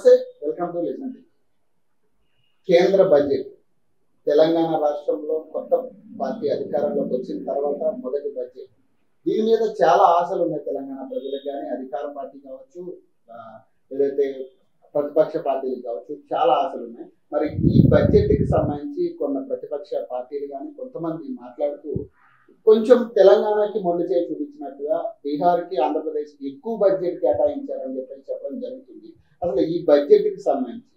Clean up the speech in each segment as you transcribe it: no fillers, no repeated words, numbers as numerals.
నమస్తే, welcome to listen. కేంద్ర budget Telangana రాష్ట్రంలో కొత్త పార్టీ అధికారంలోకి వచ్చిన తర్వాత మొదటి బడ్జెట్. దీని మీద చాలా ఆశలు ఉన్నాయి తెలంగాణ ప్రజలకు కానీ, అధికార పార్టీ కావచ్చు, ఏదైతే ప్రతిపక్ష పార్టీలు కావచ్చు, చాలా ఆశలు ఉన్నాయి. మరి ఈ బడ్జెట్కి సంబంధించి కొన్ని ప్రతిపక్ష పార్టీలు కానీ కొంతమంది మాట్లాడుతూ కొంచెం తెలంగాణకి మొండి చేయి చూపించినట్టుగా బీహార్కి, ఆంధ్రప్రదేశ్కి ఎక్కువ బడ్జెట్ కేటాయించారని చెప్పడం జరుగుతుంది. అసలు ఈ బడ్జెట్కి సంబంధించి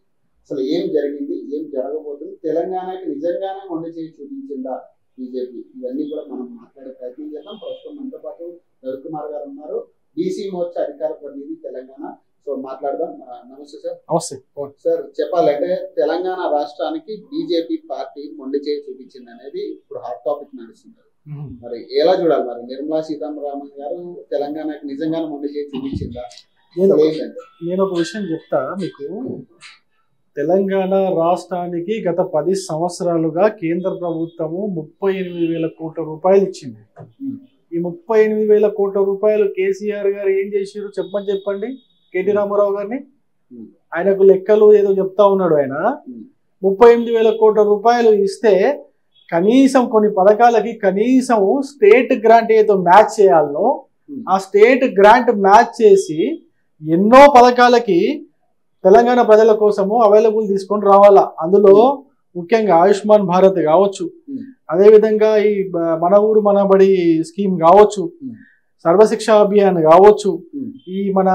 అసలు ఏం జరిగింది, ఏం జరగబోతుంది, తెలంగాణకి నిజంగానే మొండి చేయి చూపించిందా బీజేపీ, ఇవన్నీ కూడా మనం మాట్లాడే ప్రయత్నం చేద్దాం. ప్రస్తుతం మనతో పాటు రవికుమార్ గారు ఉన్నారు, బీసీ మోర్చా అధికార ప్రతినిధి తెలంగాణ. సో మాట్లాడదాం. నమస్తే సార్. నమస్తే సార్. చెప్పాలంటే తెలంగాణ రాష్ట్రానికి బీజేపీ పార్టీ మొండి చేయి చూపించింది అనేది ఇప్పుడు హాట్ టాపిక్ నడుస్తుంది. మరి ఎలా చూడాలి? మరి నిర్మలా సీతారామన్ గారు తెలంగాణకి నిజంగానే మొండి చేయి చూపించిందా? నేను ఒక విషయం చెప్తా మీకు. తెలంగాణ రాష్ట్రానికి గత 10 సంవత్సరాలుగా కేంద్ర ప్రభుత్వము 38,000 కోట్ల రూపాయలు ఇచ్చింది. ఈ 38,000 కోట్ల రూపాయలు కేసీఆర్ గారు ఏం చేశారు చెప్పండి. కేటీ రామారావు గారిని, ఆయనకు లెక్కలు ఏదో చెప్తా ఉన్నాడు. ఆయన 38,000 కోట్ల రూపాయలు ఇస్తే కనీసం కొన్ని పథకాలకి కనీసం స్టేట్ గ్రాంట్ ఏదో మ్యాచ్ చేయాలనో ఆ స్టేట్ గ్రాంట్ మ్యాచ్ చేసి ఎన్నో పథకాలకి తెలంగాణ ప్రజల కోసము అవైలబుల్ తీసుకొని రావాలా. అందులో ముఖ్యంగా ఆయుష్మాన్ భారత్ కావచ్చు, అదేవిధంగా ఈ మన ఊరు మన బడి స్కీమ్ కావచ్చు, సర్వశిక్ష అభియాన్ కావచ్చు, ఈ మన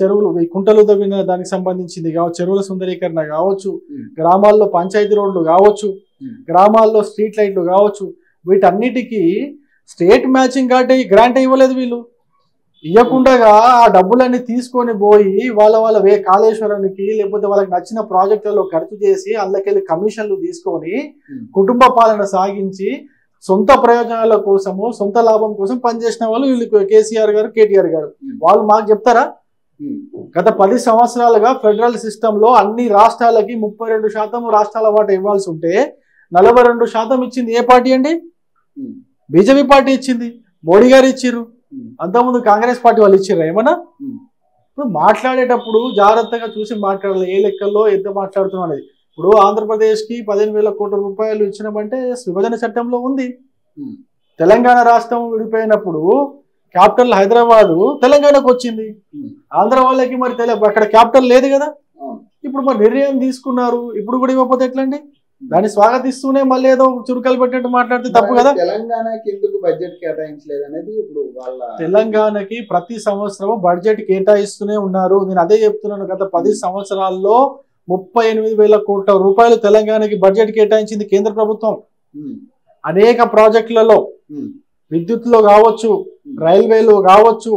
చెరువులు కుంటలు తవ్విన దానికి సంబంధించింది కావచ్చు, చెరువుల సుందరీకరణ కావచ్చు, గ్రామాల్లో పంచాయతీ రోడ్లు కావచ్చు, గ్రామాల్లో స్ట్రీట్ లైట్లు కావచ్చు, వీటన్నిటికీ స్టేట్ మ్యాచింగ్ గ్రాంట్ ఇవ్వలేదు. వీళ్ళు ఇవ్వకుండా ఆ డబ్బులన్నీ తీసుకొని పోయి వాళ్ళ కాళేశ్వరానికి లేకపోతే వాళ్ళకి నచ్చిన ప్రాజెక్టులలో ఖర్చు చేసి అందులోకెళ్ళి కమిషన్లు తీసుకొని కుటుంబ పాలన సాగించి సొంత ప్రయోజనాల కోసము, సొంత లాభం కోసం పనిచేసిన వాళ్ళు వీళ్ళు కేసీఆర్ గారు, కేటీఆర్ గారు. వాళ్ళు మాకు చెప్తారా? గత 10 సంవత్సరాలుగా ఫెడరల్ సిస్టంలో అన్ని రాష్ట్రాలకి 32% రాష్ట్రాల వాటా ఇవ్వాల్సి ఉంటే 42% ఇచ్చింది ఏ పార్టీ అండి? బీజేపీ పార్టీ ఇచ్చింది. మోడీ గారు ఇచ్చిర్రు. అంతకుముందు కాంగ్రెస్ పార్టీ వాళ్ళు ఇచ్చిర్రు ఏమన్నా? ఇప్పుడు మాట్లాడేటప్పుడు జాగ్రత్తగా చూసి మాట్లాడాలి, ఏ లెక్కల్లో ఎంత మాట్లాడుతున్నాం అనేది. ఇప్పుడు ఆంధ్రప్రదేశ్కి 15,000 కోట్ల రూపాయలు ఇచ్చినామంటే విభజన చట్టంలో ఉంది. తెలంగాణ రాష్ట్రం విడిపోయినప్పుడు క్యాపిటల్ హైదరాబాదు తెలంగాణకు వచ్చింది. ఆంధ్ర వాళ్ళకి మరి అక్కడ క్యాపిటల్ లేదు కదా. ఇప్పుడు మరి నిర్ణయం తీసుకున్నారు, ఇప్పుడు కూడా ఇవ్వకపోతే ఎట్లండి? దాన్ని స్వాగతిస్తూనే మళ్ళీ ఏదో చురుకలు పెట్టినట్టు మాట్లాడితే తప్పు కదా. తెలంగాణకి ఎందుకు బడ్జెట్ కేటాయించలేదు అనేది ఇప్పుడు వాళ్ళ తెలంగాణకి ప్రతి సంవత్సరం బడ్జెట్ కేటాయిస్తూనే ఉన్నారు. నేను అదే చెప్తున్నాను. గత 10 సంవత్సరాల్లో 38,000 కోట్ల రూపాయలు తెలంగాణకి బడ్జెట్ కేటాయించింది కేంద్ర ప్రభుత్వం. అనేక ప్రాజెక్టులలో విద్యుత్లో కావచ్చు, రైల్వేలో కావచ్చు,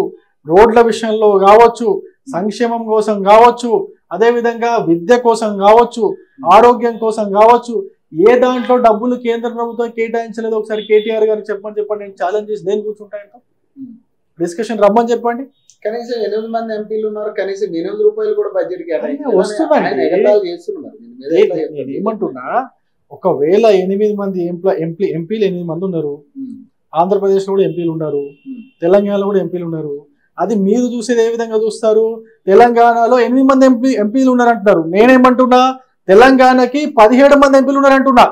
రోడ్ల విషయంలో కావచ్చు, సంక్షేమం కోసం కావచ్చు, అదేవిధంగా విద్య కోసం కావచ్చు, ఆరోగ్యం కోసం కావచ్చు, ఏ దాంట్లో డబ్బులు కేంద్ర ప్రభుత్వం కేటాయించలేదు ఒకసారి కేటీఆర్ గారు చెప్పండి. నేను ఛాలెంజ్ చేసి దేని కూర్చుంటాయంట డిస్కషన్ రమ్మని చెప్పండి. కనీసం 8 మంది ఎంపీలు ఉన్నారు, కనీసం 8 రూపాయలు కూడా బడ్జెట్ వస్తుందండి. ఏమంటున్నా, ఒకవేళ 8 మంది ఎంపీలు 8 మంది ఉన్నారు, ఆంధ్రప్రదేశ్ లో కూడా ఎంపీలు ఉన్నారు, తెలంగాణలో కూడా ఎంపీలు ఉన్నారు. అది మీరు చూసేది ఏ విధంగా చూస్తారు? తెలంగాణలో 8 మంది ఎంపీలు ఉన్నారంటున్నారు. నేనేమంటున్నా, తెలంగాణకి 17 మంది ఎంపీలు ఉన్నారంటున్నా.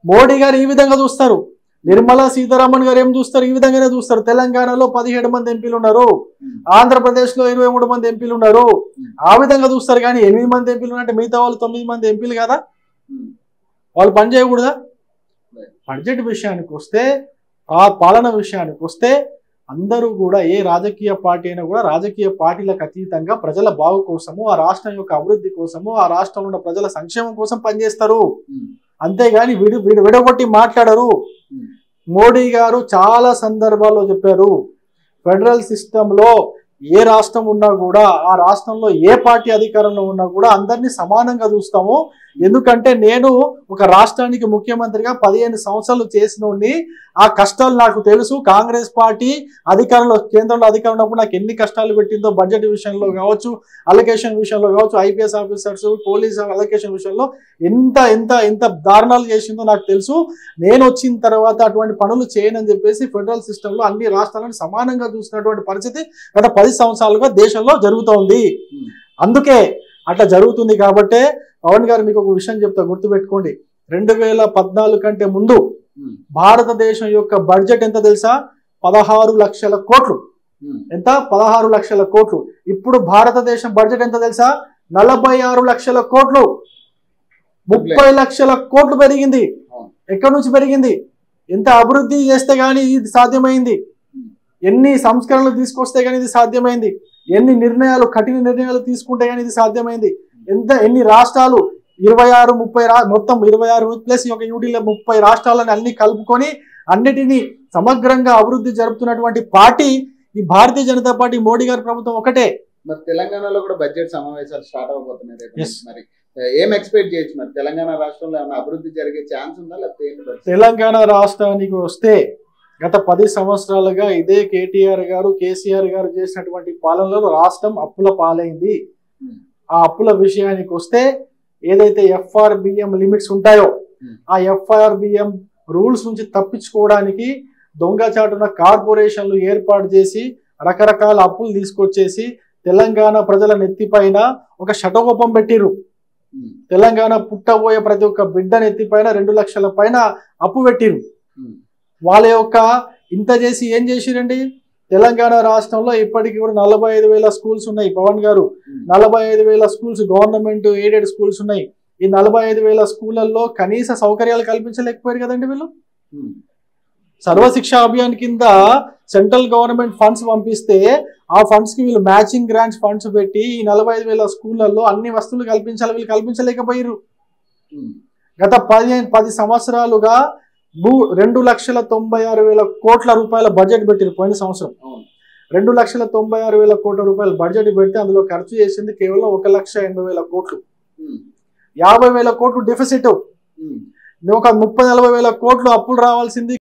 మోడీ గారు ఈ విధంగా చూస్తారు, నిర్మలా సీతారామన్ గారు ఏం చూస్తారు? ఈ విధంగానే చూస్తారు. తెలంగాణలో 17 మంది ఎంపీలు ఉన్నారు, ఆంధ్రప్రదేశ్ లో 23 మంది ఎంపీలు ఉన్నారు, ఆ విధంగా చూస్తారు. కానీ 8 మంది ఎంపీలు ఉన్నారంటే మిగతా వాళ్ళు 9 మంది ఎంపీలు కదా, వాళ్ళు పని చేయకూడదా? బడ్జెట్ విషయానికి వస్తే, ఆ పాలన విషయానికి వస్తే అందరూ కూడా ఏ రాజకీయ పార్టీ అయినా కూడా రాజకీయ పార్టీలకు అతీతంగా ప్రజల బాగు కోసము, ఆ రాష్ట్రం యొక్క అభివృద్ధి కోసము, ఆ రాష్ట్రంలో ఉన్న ప్రజల సంక్షేమం కోసం పనిచేస్తారు. అంతేగాని విడగొట్టి మాట్లాడరు. మోడీ గారు చాలా సందర్భాల్లో చెప్పారు, ఫెడరల్ సిస్టంలో ఏ రాష్ట్రం ఉన్నా కూడా, ఆ రాష్ట్రంలో ఏ పార్టీ అధికారంలో ఉన్నా కూడా అందరినీ సమానంగా చూస్తాము. ఎందుకంటే నేను ఒక రాష్ట్రానికి ముఖ్యమంత్రిగా 15 సంవత్సరాలు చేసినోడిని, ఆ కష్టాలు నాకు తెలుసు. కాంగ్రెస్ పార్టీ అధికారంలో, కేంద్రంలో అధికారం ఉన్నప్పుడు నాకు ఎన్ని కష్టాలు పెట్టిందో బడ్జెట్ విషయంలో కావచ్చు, అలొకేషన్ విషయంలో కావచ్చు, ఐపీఎస్ ఆఫీసర్స్, పోలీస్ అలొకేషన్ విషయంలో ఎంత ఎంత ఎంత దారుణాలు చేసిందో నాకు తెలుసు. నేను వచ్చిన తర్వాత అటువంటి పనులు చేయనని చెప్పేసి ఫెడరల్ సిస్టంలో అన్ని రాష్ట్రాలను సమానంగా చూసినటువంటి పరిస్థితి గత 10 సంవత్సరాలుగా దేశంలో జరుగుతోంది. అందుకే అట్లా జరుగుతుంది. కాబట్టే పవన్ గారు మీకు ఒక విషయం చెప్తా, గుర్తుపెట్టుకోండి. 2014 కంటే ముందు భారతదేశం యొక్క బడ్జెట్ ఎంత తెలుసా? 16 లక్షల కోట్లు. ఎంత? 16 లక్షల కోట్లు. ఇప్పుడు భారతదేశం బడ్జెట్ ఎంత తెలుసా? 46 లక్షల కోట్లు. 30 లక్షల కోట్లు పెరిగింది. ఎక్కడి నుంచి పెరిగింది? ఎంత అభివృద్ధి చేస్తే గానీ ఇది సాధ్యమైంది, ఎన్ని సంస్కరణలు తీసుకొస్తే గానీ ఇది సాధ్యమైంది, ఎన్ని నిర్ణయాలు, కఠిన నిర్ణయాలు తీసుకుంటే గానీ ఇది సాధ్యమైంది. ఎన్ని రాష్ట్రాలు, 26, 30 మొత్తం 26 ప్లస్ ఒక యూటీలో 30 రాష్ట్రాలను అన్ని కలుపుకొని అన్నిటినీ సమగ్రంగా అభివృద్ధి జరుపుతున్నటువంటి పార్టీ ఈ భారతీయ జనతా పార్టీ, మోడీ గారి ప్రభుత్వం ఒకటే. మరి తెలంగాణలో కూడా బడ్జెట్ సమావేశాలు స్టార్ట్ అవబోతున్నాయి. మరి ఏం ఎక్స్పెక్ట్ చేయొచ్చు? మరి తెలంగాణ రాష్ట్రంలో ఏమైనా అభివృద్ధి జరిగే ఛాన్స్ ఉందా లేకపోతే? తెలంగాణ రాష్ట్రానికి వస్తే గత 10 సంవత్సరాలుగా ఇదే కేటీఆర్ గారు, కేసీఆర్ గారు చేసినటువంటి పాలనలో రాష్ట్రం అప్పుల పాలైంది. ఆ అప్పుల విషయానికి వస్తే ఏదైతే FRBM లిమిట్స్ ఉంటాయో ఆ FRBM రూల్స్ నుంచి తప్పించుకోవడానికి దొంగచాటున కార్పొరేషన్లు ఏర్పాటు చేసి రకరకాల అప్పులు తీసుకొచ్చేసి తెలంగాణ ప్రజల నెత్తిపైన ఒక శటకోపం పెట్టిరు. తెలంగాణ పుట్టబోయే ప్రతి ఒక్క బిడ్డ నెత్తిపైన 2 లక్షల పైన అప్పు పెట్టిరు. వాళ్ళ యొక్క ఇంత చేసి ఏం చేసిరండి? తెలంగాణ రాష్ట్రంలో ఇప్పటికీ కూడా 45,000 స్కూల్స్ ఉన్నాయి. పవన్ గారు, 45,000 స్కూల్స్ గవర్నమెంట్ ఎయిడెడ్ స్కూల్స్ ఉన్నాయి. ఈ 45,000 స్కూళ్ళల్లో కనీస సౌకర్యాలు కల్పించలేకపోయారు కదండి వీళ్ళు. సర్వశిక్ష అభియాన్ కింద సెంట్రల్ గవర్నమెంట్ ఫండ్స్ పంపిస్తే ఆ ఫండ్స్ కి వీళ్ళు మ్యాచింగ్ గ్రాంట్స్ ఫండ్స్ పెట్టి ఈ 45,000 స్కూళ్ళల్లో అన్ని వస్తువులు కల్పించాలి, వీళ్ళు కల్పించలేకపోయారు. గత 10 సంవత్సరాలుగా 2,96,000 కోట్ల రూపాయల బడ్జెట్ పెట్టారు. పోయిన సంవత్సరం 2,96,000 కోట్ల రూపాయల బడ్జెట్ పెడితే అందులో ఖర్చు చేసింది కేవలం 1,80,000 కోట్లు. 50,000 కోట్లు డెఫిసిట్. ఒక 30-40 వేల కోట్లు అప్పులు రావాల్సింది